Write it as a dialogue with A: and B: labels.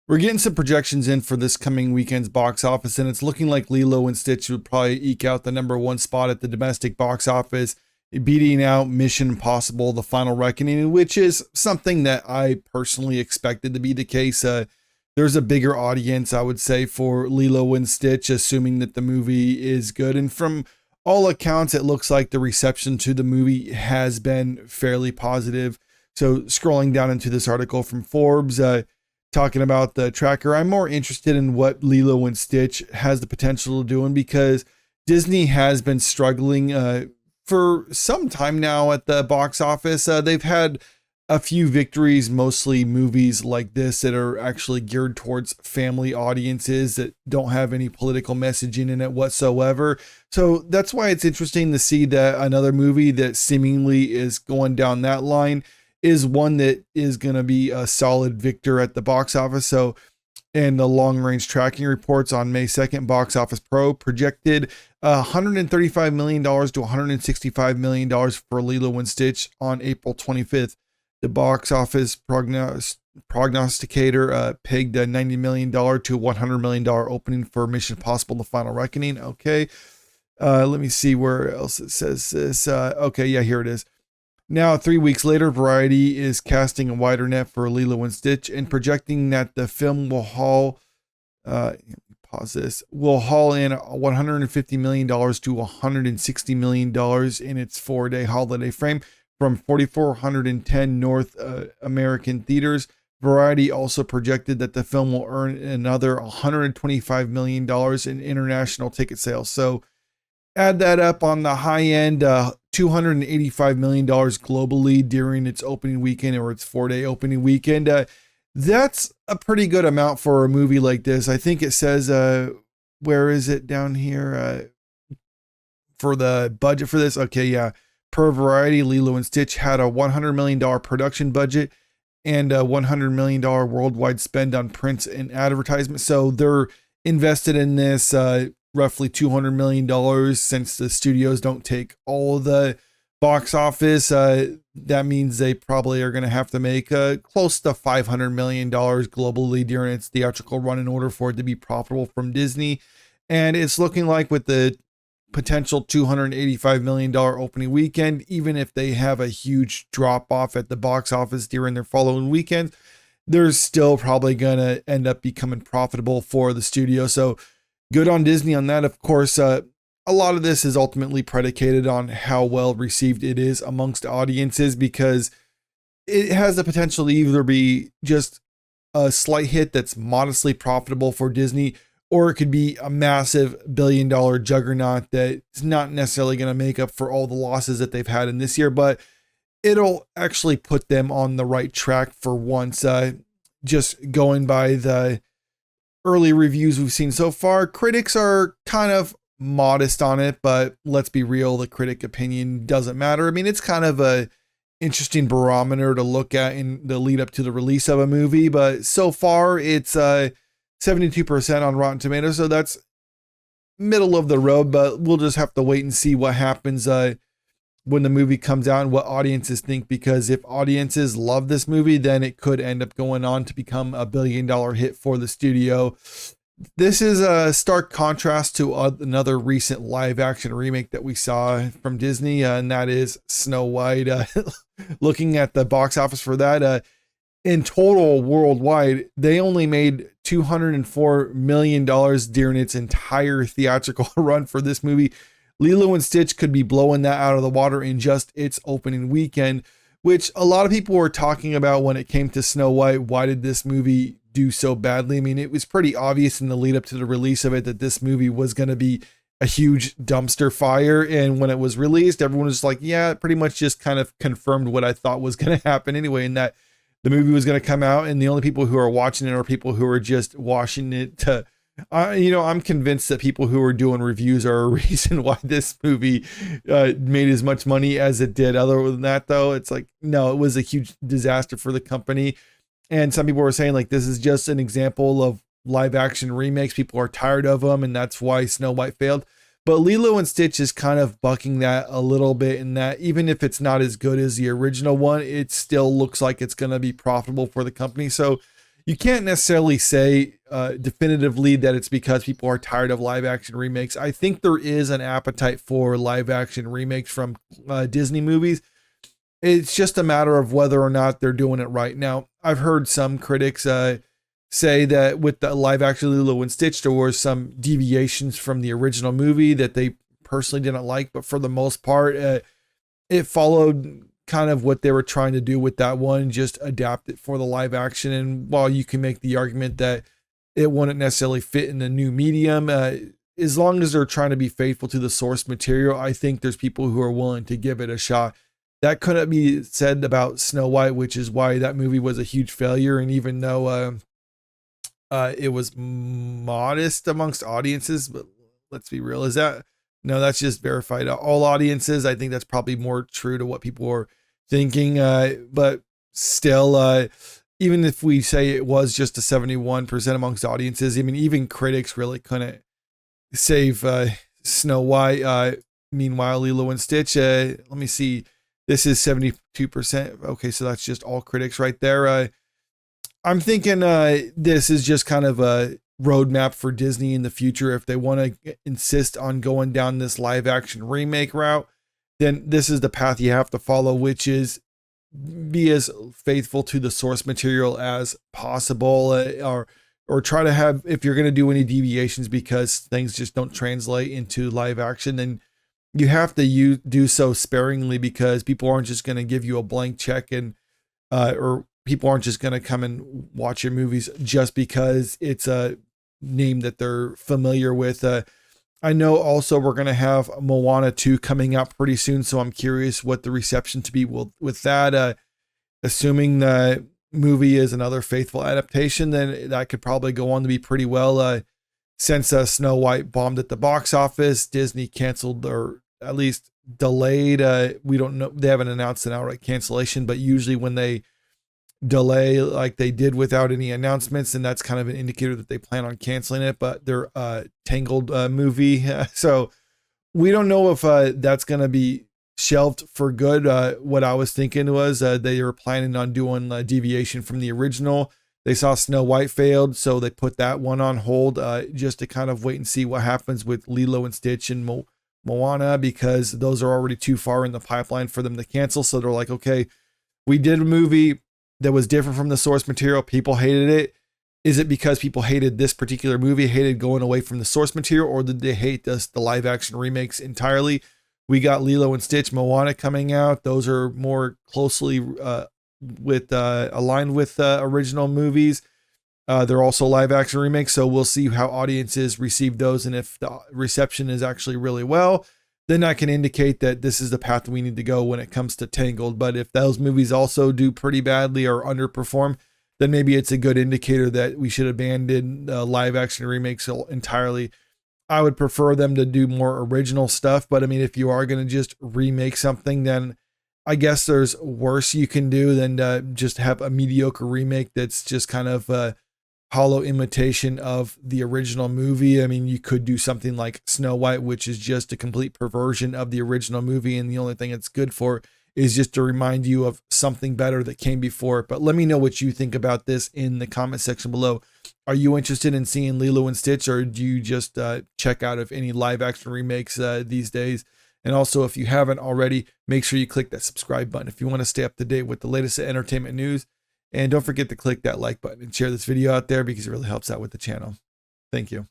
A: We're getting some projections in for this coming weekend's box office, and it's looking like Lilo and Stitch would probably eke out the number one spot at the domestic box office, beating out Mission Impossible: The Final Reckoning, which is something that I personally expected to be the case. There's a bigger audience, I would say, for Lilo and Stitch, assuming that the movie is good. And from all accounts, it looks like the reception to the movie has been fairly positive. So scrolling down into this article from Forbes, talking about the tracker, I'm more interested in what Lilo and Stitch has the potential of doing, because Disney has been struggling for some time now at the box office. They've had a few victories, mostly movies like this that are actually geared towards family audiences that don't have any political messaging in it whatsoever. So that's why it's interesting to see that another movie that seemingly is going down that line is one that is going to be a solid victor at the box office. So, and the long range tracking reports on May 2nd, Box Office Pro projected $135 million to $165 million for Lilo and Stitch on April 25th. The box office prognosticator pegged a $90 million to $100 million opening for Mission Impossible: The Final Reckoning. Okay. Let me see where else it says this. Okay, yeah, here it is. Now, 3 weeks later, Variety is casting a wider net for Lilo and Stitch and projecting that the film will haul in $150 million to $160 million in its 4-day holiday frame from 4,410 North American theaters. Variety also projected that the film will earn another $125 million in international ticket sales. So add that up on the high end, $285 million globally during its opening weekend, or its 4-day opening weekend. That's a pretty good amount for a movie like this. I think it says, where is it down here? For the budget for this. Okay, yeah. Per Variety, Lilo and Stitch had a $100 million production budget and a $100 million worldwide spend on print and advertisement. So they're invested in this roughly $200 million, since the studios don't take all the box office. That means they probably are going to have to make close to $500 million globally during its theatrical run in order for it to be profitable from Disney. And it's looking like, with the potential $285 million opening weekend, even if they have a huge drop off at the box office during their following weekend, they're still probably going to end up becoming profitable for the studio. So good on Disney on that. Of course, a lot of this is ultimately predicated on how well received it is amongst audiences, because it has the potential to either be just a slight hit that's modestly profitable for Disney, or it could be a massive billion-dollar juggernaut that's not necessarily going to make up for all the losses that they've had in this year, but it'll actually put them on the right track for once. Just going by the early reviews we've seen so far, critics are kind of modest on it, but let's be real, the critic opinion doesn't matter. I mean, it's kind of a interesting barometer to look at in the lead up to the release of a movie, but so far it's 72% on Rotten Tomatoes, so that's middle of the road, but we'll just have to wait and see what happens when the movie comes out and what audiences think, because if audiences love this movie, then it could end up going on to become a $1 billion hit for the studio. This is a stark contrast to another recent live action remake that we saw from Disney, and that is Snow White. Looking at the box office for that, in total worldwide, they only made $204 million during its entire theatrical run for this movie. Lilo and Stitch could be blowing that out of the water in just its opening weekend, which a lot of people were talking about when it came to Snow White. Why did this movie do so badly? I mean, it was pretty obvious in the lead up to the release of it that this movie was going to be a huge dumpster fire. And when it was released, everyone was like, yeah, it pretty much just kind of confirmed what I thought was going to happen anyway, and that the movie was going to come out, and the only people who are watching it are people who are just watching it to, I'm convinced that people who are doing reviews are a reason why this movie made as much money as it did. Other than that, though, it's like, no, it was a huge disaster for the company. And some people were saying, like, this is just an example of live action remakes. People are tired of them, and that's why Snow White failed. But Lilo and Stitch is kind of bucking that a little bit, in that even if it's not as good as the original one, it still looks like it's going to be profitable for the company. So you can't necessarily say definitively that it's because people are tired of live action remakes. I think there is an appetite for live action remakes from Disney movies. It's just a matter of whether or not they're doing it right. Now, I've heard some critics say that with the live action Lilo and Stitch, there were some deviations from the original movie that they personally didn't like, but for the most part, it followed kind of what they were trying to do with that one, just adapt it for the live action. And while you can make the argument that it wouldn't necessarily fit in the new medium, as long as they're trying to be faithful to the source material, I think there's people who are willing to give it a shot. That couldn't be said about Snow White, which is why that movie was a huge failure. And even though it was modest amongst audiences, but let's be real, no, that's just verified all audiences. I think that's probably more true to what people are thinking. But still, even if we say it was just a 71% amongst audiences, I mean, even critics really couldn't save Snow White. Meanwhile, Lilo and Stitch, let me see. This is 72%. Okay, so that's just all critics right there. I'm thinking this is just kind of a roadmap for Disney in the future. If they want to insist on going down this live action remake route, then this is the path you have to follow, which is be as faithful to the source material as possible, or try to have, if you're going to do any deviations because things just don't translate into live action, then you have to do so sparingly, because people aren't just going to give you a blank check, and or people aren't just going to come and watch your movies just because it's a name that they're familiar with. I know also we're going to have Moana 2 coming out pretty soon, so I'm curious what the reception to be with that. Assuming the movie is another faithful adaptation, then that could probably go on to be pretty well. Since Snow White bombed at the box office, Disney canceled, or at least delayed. We don't know. They haven't announced an outright cancellation, but usually when they delay like they did without any announcements, and that's kind of an indicator that they plan on canceling it. But their Tangled movie, so we don't know if that's going to be shelved for good. What I was thinking was they were planning on doing a deviation from the original. They saw Snow White failed, so they put that one on hold just to kind of wait and see what happens with Lilo and Stitch and Moana, because those are already too far in the pipeline for them to cancel. So they're like, okay, we did a movie that was different from the source material. People hated it. Is it because people hated this particular movie, hated going away from the source material, or did they hate the live action remakes entirely? We got Lilo and Stitch, Moana coming out. Those are more closely aligned with original movies. They're also live action remakes, so we'll see how audiences receive those, and if the reception is actually really well, then that can indicate that this is the path that we need to go when it comes to Tangled. But if those movies also do pretty badly or underperform, then maybe it's a good indicator that we should abandon live action remakes entirely. I would prefer them to do more original stuff, but I mean, if you are going to just remake something, then I guess there's worse you can do than just have a mediocre remake that's just kind of a hollow imitation of the original movie. I mean, you could do something like Snow White, which is just a complete perversion of the original movie, and the only thing it's good for is just to remind you of something better that came before it. But let me know what you think about this in the comment section below. Are you interested in seeing Lilo and Stitch, or do you just check out of any live action remakes these days? And also, if you haven't already, make sure you click that subscribe button if you want to stay up to date with the latest entertainment news. And don't forget to click that like button and share this video out there, because it really helps out with the channel. Thank you.